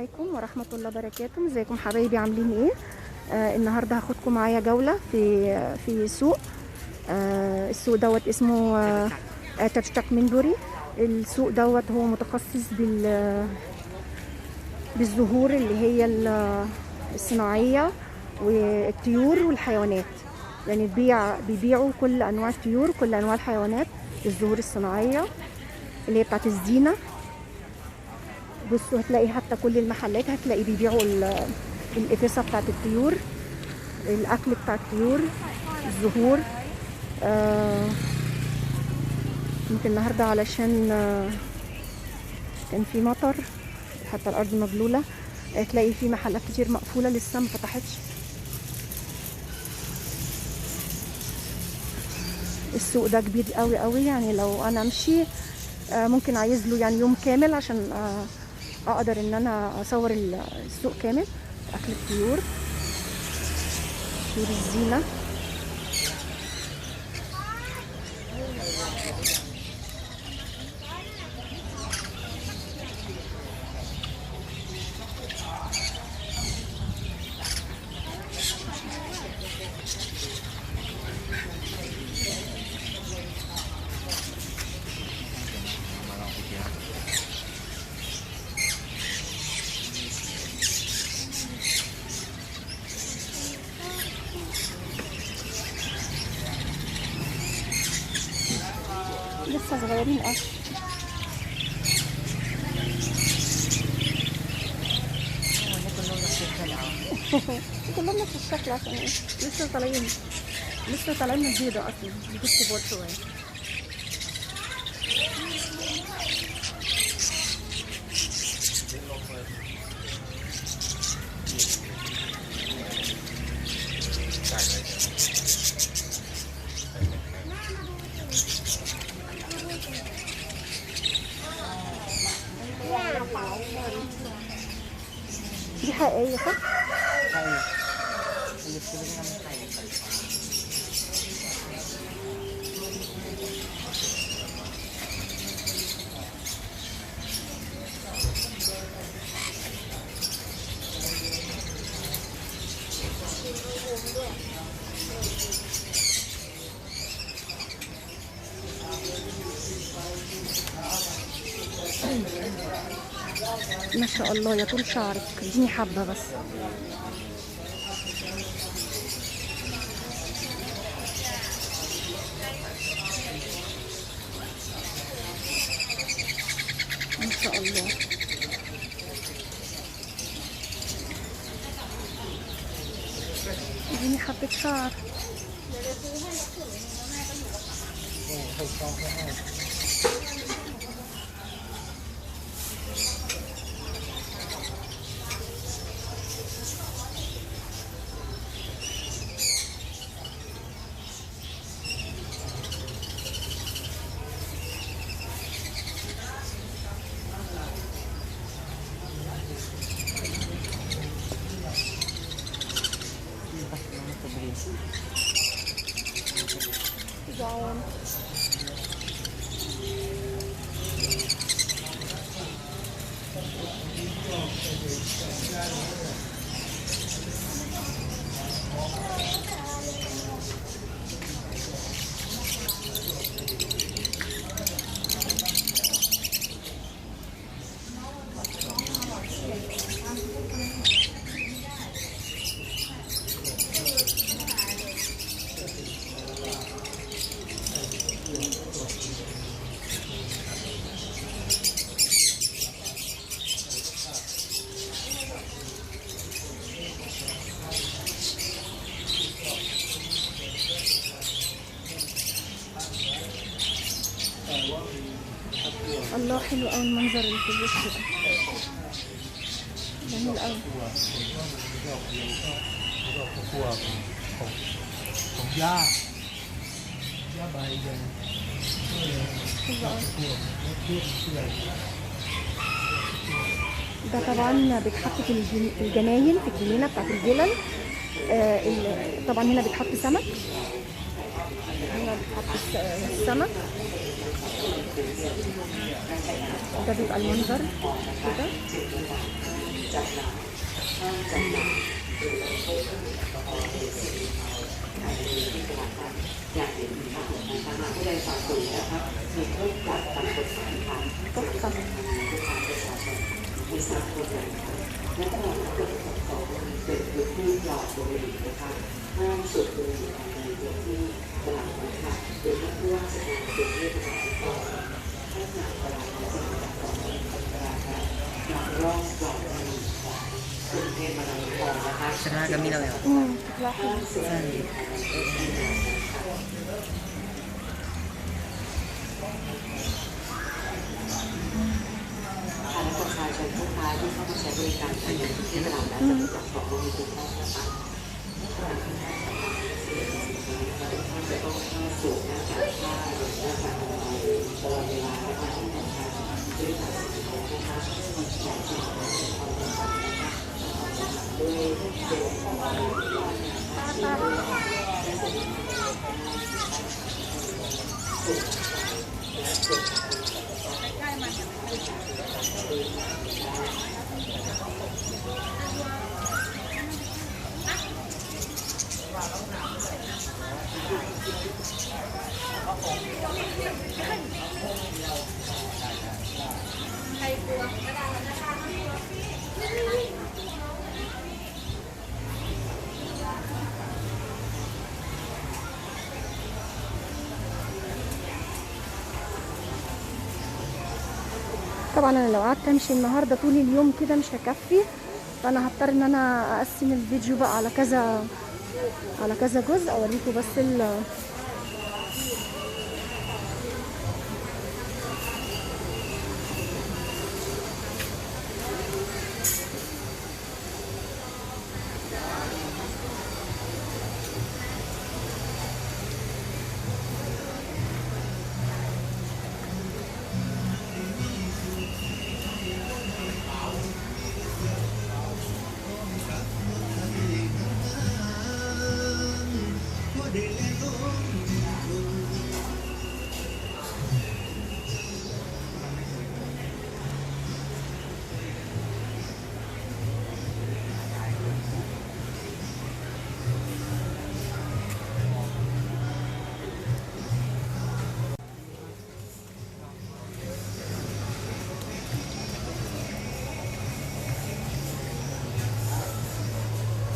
عليكم ورحمة الله وبركاته. ازيكم حبايبي، عاملين ايه؟ النهارده هاخدكم معايا جولة في سوق. السوق دوت اسمه تشتاك مندوري. السوق دوت هو متخصص بالزهور اللي هي الصناعية والطيور والحيوانات. يعني بيبيعوا كل انواع الطيور، كل انواع الحيوانات، الزهور الصناعية اللي هي بتاعت الزينة. بصوا هتلاقي حتى كل المحلات هتلاقي بيبيعوا الإفسة بتاعت الطيور، الأكل بتاع الطيور، الزهور. يمكن النهاردة علشان كان في مطر، حتى الأرض مبلولة، تلاقي في محلات كتير مقفولة لسه ما فتحتش. السوق ده كبير قوي قوي، يعني لو أنا أمشي ممكن عايز له يعني يوم كامل عشان اقدر ان انا اصور السوق كامل. اكل الطيور، طيور الزينة. لسه صغيرين قوي. كلهم نفس الشكل، عشان ايه؟ لسه طالعين من البيضة اصلا، بيجيب كبار شوية. دي حقيقية صح؟ حقيقية. اللي بتبقى من حقيقية. ما شاء الله يا طول شعرك، اديني حبة بس. ما شاء الله. اديني حبة شعر. جعان. الله، حلو قوي المنظر اللي في الوش ده، جميل قوي. ده طبعا بيتحط في الجناين، في الجنينه بتاعت الفلل. طبعا هنا بيتحط سمك، هنا بيتحط السمك. ده بيبقى المنظر كده. شكلها جميلة أوي. شكلها حلو. طبعا انا لو قعدت امشي النهارده طول اليوم كده مش هكفي، فانا هضطر ان انا اقسم الفيديو بقى على كذا جزء اوريكم بس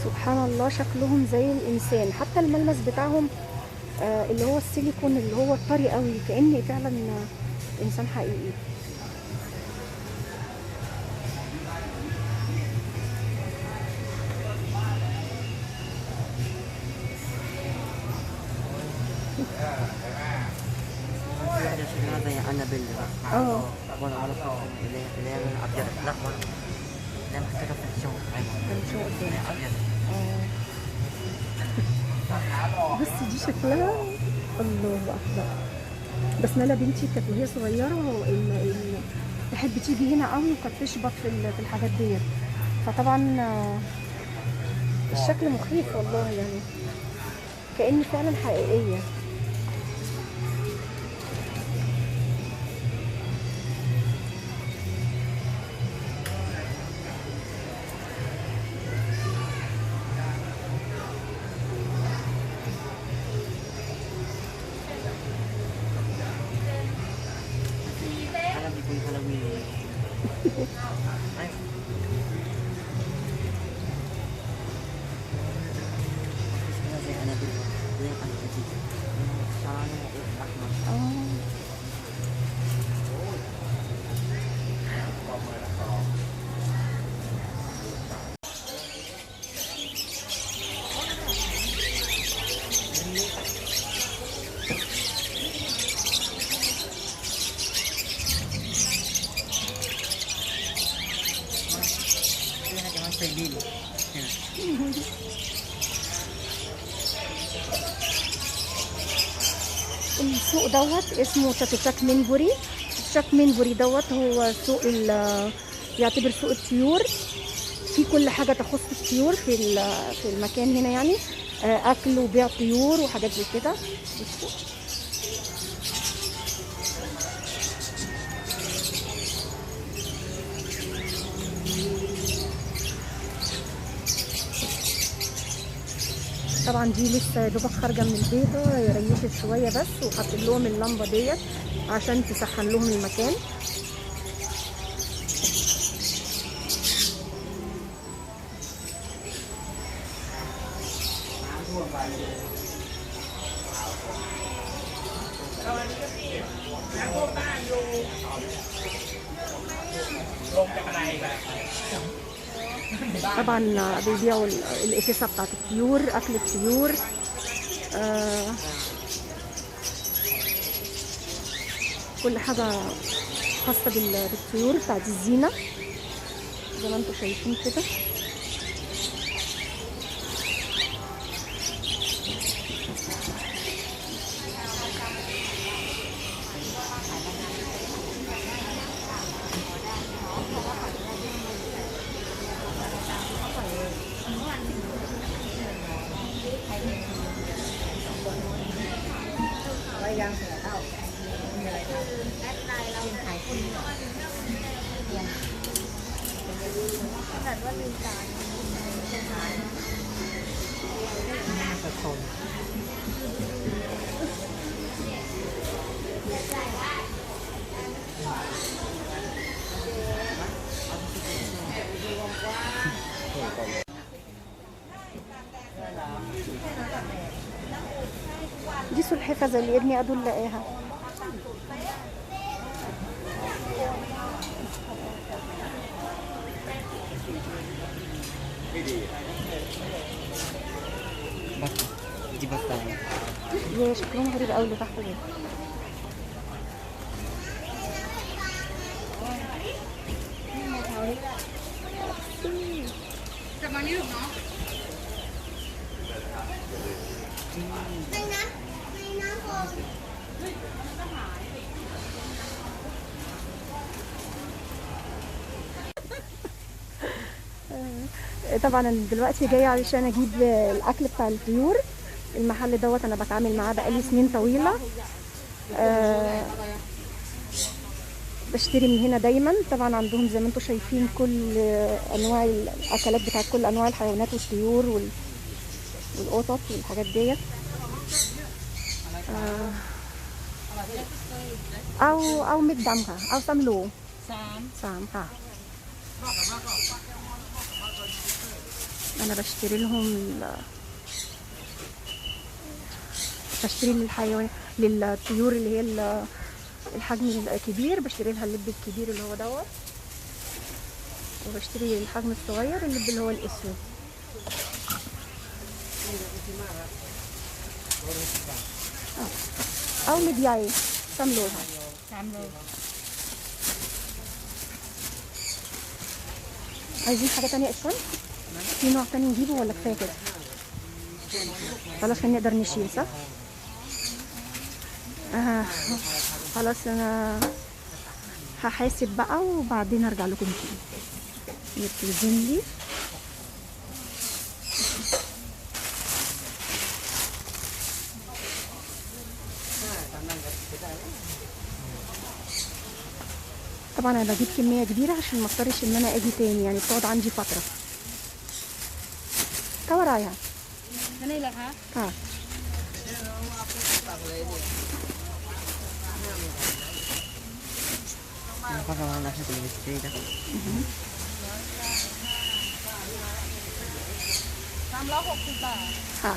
سبحان الله شكلهم زي الانسان، حتى الملمس بتاعهم اللي هو السيليكون اللي هو طري قوي، كأني فعلا انسان حقيقي. شكلها زي أنابيل بقى. ولا اللي هي الأبيض الأحمر اللي هي محتاجة في الشغل. أبيض. بس دي شكلها الله اكبر. بسمله بنتي كانت وهي صغيره تحب تيجي هنا قوي وكانت تشبط في الحاجات ديت، فطبعا الشكل مخيف والله، يعني كأني فعلا حقيقيه. السوق دوت اسمه تشاك منبوري. تشاك منبوري دوت هو سوق يعتبر سوق الطيور، في كل حاجه تخص الطيور في المكان هنا، يعني اكل وبيع طيور وحاجات زي كده. طبعا دي لسه يا دوبك خارجه من البيضه، ريشت شويه بس، وحطيت لهم اللمبه ديت عشان تسخن لهم المكان. طبعا بيبيعوا الإكيسة بتاعت الطيور، أكل الطيور. كل حاجة خاصة بالطيور بتاعت الزينة زي ما انتم شايفين كده. دي سلحفاة زي اللي ابني أدول لقاها. دي بطة. يا شكلهم غريب قوي اللي تحت دول. طبعا انا دلوقتي جايه علشان اجيب الاكل بتاع الطيور. المحل دوت انا بتعامل معاه بقالي سنين طويله. بشتري من هنا دايما. طبعا عندهم زي ما انتم شايفين كل انواع الاكلات بتاعت كل انواع الحيوانات والطيور والقطط والحاجات ديت. او مدامค่ะเอาซ้ำโล3ค่ะ. انا بشتري للحيوان للطيور اللي هي الحجم الكبير، بشتري لها اللب الكبير اللي هو دوت، وبشتري الحجم الصغير اللب اللي هو الاسود. او مدياي سملوها. عايزين حاجه تانية يا اسفل؟ في نوع تاني نجيبه ولا كفايه كده؟ خلاص عشان نقدر نشيل صح؟ خلاص انا هحاسب بقى وبعدين ارجع لكم تاني. يبتدين لي طبعا انا بجيب كميه كبيره عشان ما اضطرش ان انا اجي تاني، يعني بتقعد عندي فتره. كوراياนี่แหละคะ ค่ะ Apa kalau nasi kuning itu dah? 360 บาท ค่ะ